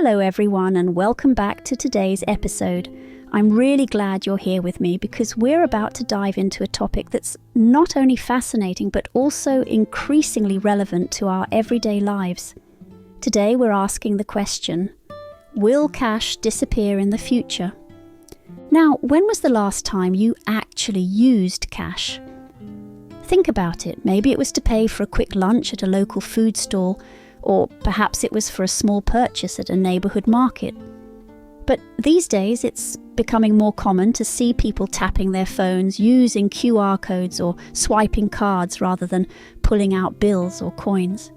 Hello everyone and welcome back to today's episode. I'm really glad you're here with me because we're about to dive into a topic that's not only fascinating but also increasingly relevant to our everyday lives. Today we're asking the question, will cash disappear in the future? Now, when was the last time you actually used cash? Think about it. Maybe it was to pay for a quick lunch at a local food stall, or perhaps it was for a small purchase at a neighbourhood market. But these days it's becoming more common to see people tapping their phones, using QR codes or swiping cards rather than pulling out bills or coins.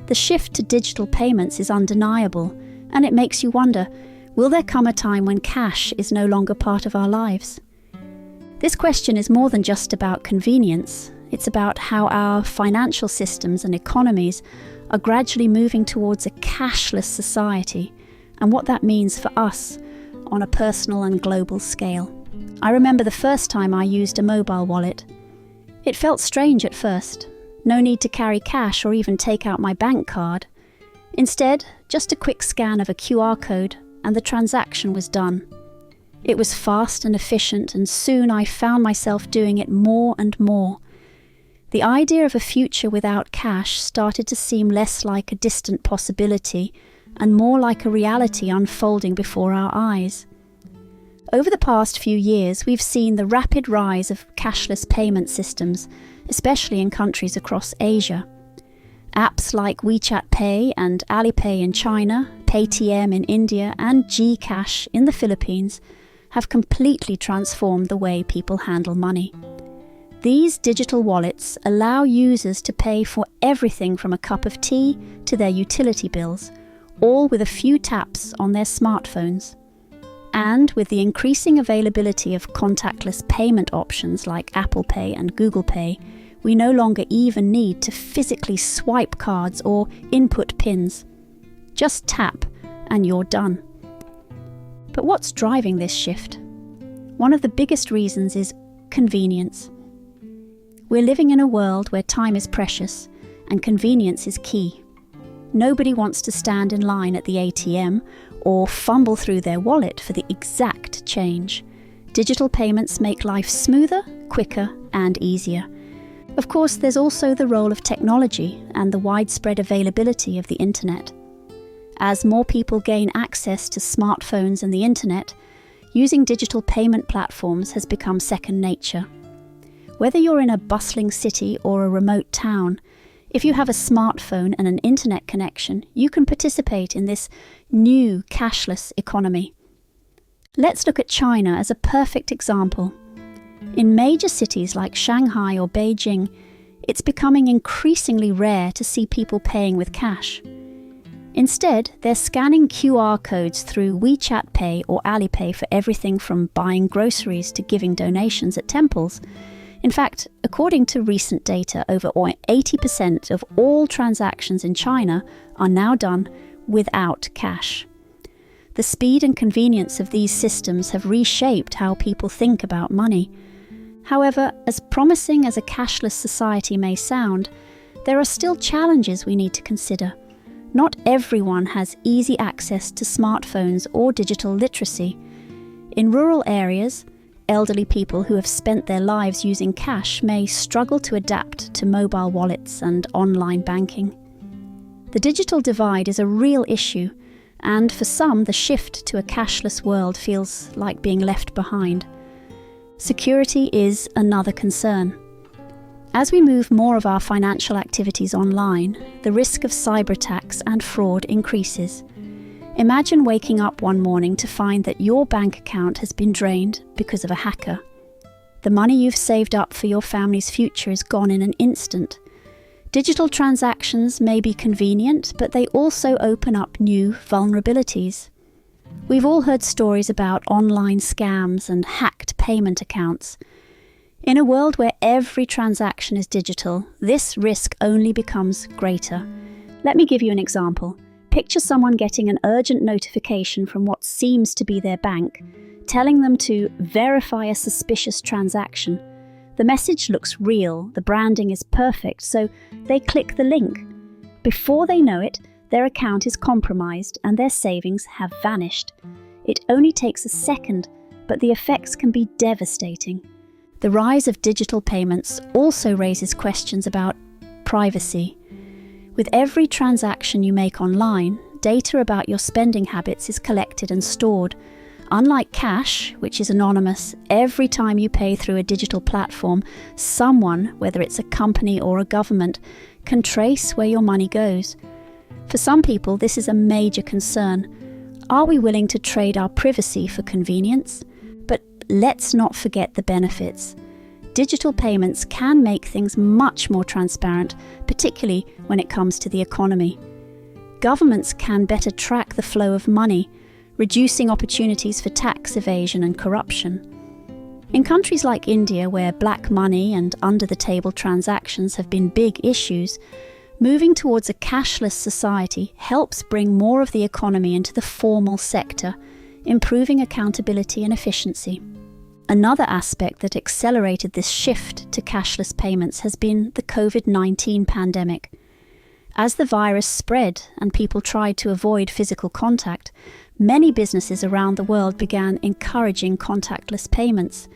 The shift to digital payments is undeniable, and it makes you wonder, will there come a time when cash is no longer part of our lives? This question is more than just about convenience. It's about how our financial systems and economies are gradually moving towards a cashless society and what that means for us on a personal and global scale. I remember the first time I used a mobile wallet. It felt strange at first. No need to carry cash or even take out my bank card. Instead, just a quick scan of a QR code and the transaction was done. It was fast and efficient, and soon I found myself doing it more and more. The idea of a future without cash started to seem less like a distant possibility and more like a reality unfolding before our eyes. Over the past few years, we've seen the rapid rise of cashless payment systems, especially in countries across Asia. Apps like WeChat Pay and Alipay in China, Paytm in India, and GCash in the Philippines have completely transformed the way people handle money. These digital wallets allow users to pay for everything from a cup of tea to their utility bills, all with a few taps on their smartphones. And with the increasing availability of contactless payment options like Apple Pay and Google Pay, we no longer even need to physically swipe cards or input PINs. Just tap and you're done. But what's driving this shift? One of the biggest reasons is convenience. We're living in a world where time is precious and convenience is key. Nobody wants to stand in line at the ATM or fumble through their wallet for the exact change. Digital payments make life smoother, quicker, and easier. Of course, there's also the role of technology and the widespread availability of the internet. As more people gain access to smartphones and the internet, using digital payment platforms has become second nature. Whether you're in a bustling city or a remote town, if you have a smartphone and an internet connection, you can participate in this new cashless economy. Let's look at China as a perfect example. In major cities like Shanghai or Beijing, it's becoming increasingly rare to see people paying with cash. Instead, they're scanning QR codes through WeChat Pay or Alipay for everything from buying groceries to giving donations at temples. In fact, according to recent data, over 80% of all transactions in China are now done without cash. The speed and convenience of these systems have reshaped how people think about money. However, as promising as a cashless society may sound, there are still challenges we need to consider. Not everyone has easy access to smartphones or digital literacy. In rural areas, elderly people who have spent their lives using cash may struggle to adapt to mobile wallets and online banking. The digital divide is a real issue, and for some, the shift to a cashless world feels like being left behind. Security is another concern. As we move more of our financial activities online, the risk of cyber attacks and fraud increases. Imagine waking up one morning to find that your bank account has been drained because of a hacker. The money you've saved up for your family's future is gone in an instant. Digital transactions may be convenient, but they also open up new vulnerabilities. We've all heard stories about online scams and hacked payment accounts. In a world where every transaction is digital, this risk only becomes greater. Let me give you an example. Picture someone getting an urgent notification from what seems to be their bank, telling them to verify a suspicious transaction. The message looks real, the branding is perfect, so they click the link. Before they know it, their account is compromised and their savings have vanished. It only takes a second, but the effects can be devastating. The rise of digital payments also raises questions about privacy. With every transaction you make online, data about your spending habits is collected and stored. Unlike cash, which is anonymous, every time you pay through a digital platform, someone, whether it's a company or a government, can trace where your money goes. For some people, this is a major concern. Are we willing to trade our privacy for convenience? But let's not forget the benefits. Digital payments can make things much more transparent, particularly when it comes to the economy. Governments can better track the flow of money, reducing opportunities for tax evasion and corruption. In countries like India, where black money and under-the-table transactions have been big issues, moving towards a cashless society helps bring more of the economy into the formal sector, improving accountability and efficiency. Another aspect that accelerated this shift to cashless payments has been the COVID-19 pandemic. As the virus spread and people tried to avoid physical contact, many businesses around the world began encouraging contactless payments.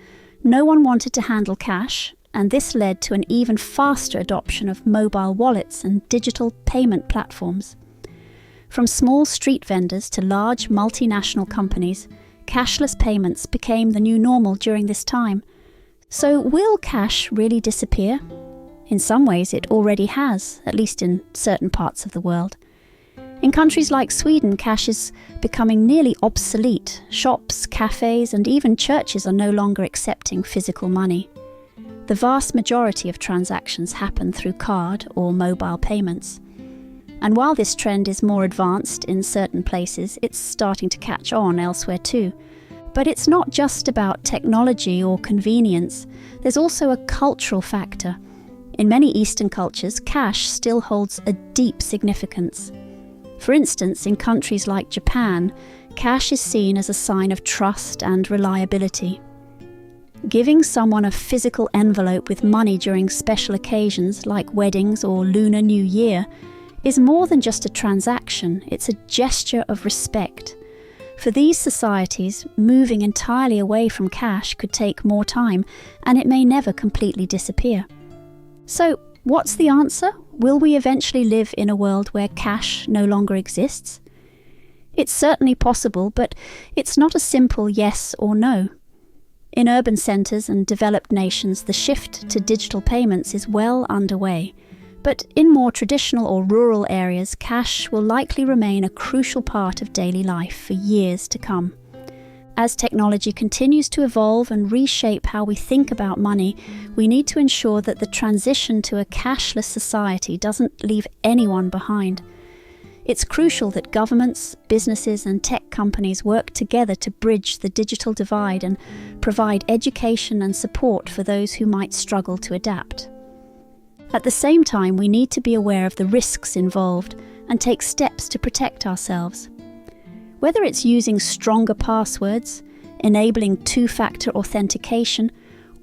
No one wanted to handle cash, and this led to an even faster adoption of mobile wallets and digital payment platforms. From small street vendors to large multinational companies, cashless payments became the new normal during this time. So will cash really disappear? In some ways it already has, at least in certain parts of the world. In countries like Sweden, cash is becoming nearly obsolete. Shops, cafes, and even churches are no longer accepting physical money. The vast majority of transactions happen through card or mobile payments. And while this trend is more advanced in certain places, it's starting to catch on elsewhere too. But it's not just about technology or convenience. There's also a cultural factor. In many Eastern cultures, cash still holds a deep significance. For instance, in countries like Japan, cash is seen as a sign of trust and reliability. Giving someone a physical envelope with money during special occasions like weddings or Lunar New Year is more than just a transaction, it's a gesture of respect. For these societies, moving entirely away from cash could take more time, and it may never completely disappear. So, what's the answer? Will we eventually live in a world where cash no longer exists? It's certainly possible, but it's not a simple yes or no. In urban centres and developed nations, the shift to digital payments is well underway. But in more traditional or rural areas, cash will likely remain a crucial part of daily life for years to come. As technology continues to evolve and reshape how we think about money, we need to ensure that the transition to a cashless society doesn't leave anyone behind. It's crucial that governments, businesses, and tech companies work together to bridge the digital divide and provide education and support for those who might struggle to adapt. At the same time, we need to be aware of the risks involved and take steps to protect ourselves. Whether it's using stronger passwords, enabling two-factor authentication,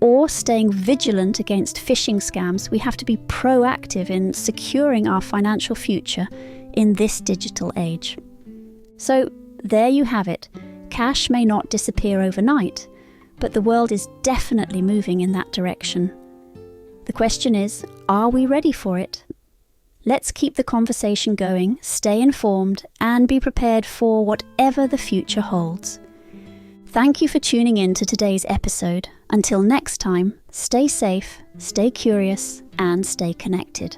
or staying vigilant against phishing scams, we have to be proactive in securing our financial future in this digital age. So there you have it. Cash may not disappear overnight, but the world is definitely moving in that direction. The question is, are we ready for it? Let's keep the conversation going, stay informed, and be prepared for whatever the future holds. Thank you for tuning in to today's episode. Until next time, stay safe, stay curious, and stay connected.